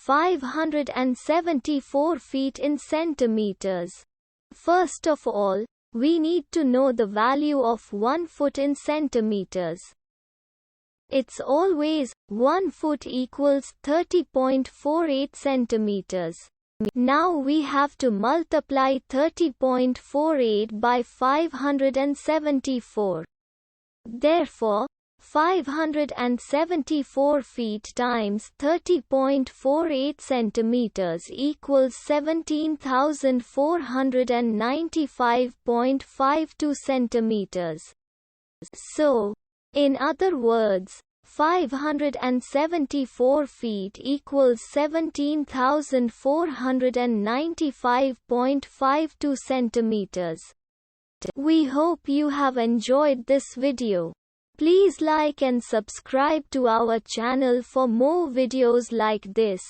574 feet in centimeters. First of all, we need to know the value of 1 foot in centimeters. It's always 1 foot equals 30.48 centimeters. Now we have to multiply 30.48 by 574. Therefore, 574 feet times 30.48 centimeters equals 17,495.52 centimeters. So, in other words, 574 feet equals 17,495.52 centimeters. We hope you have enjoyed this video. Please like and subscribe to our channel for more videos like this.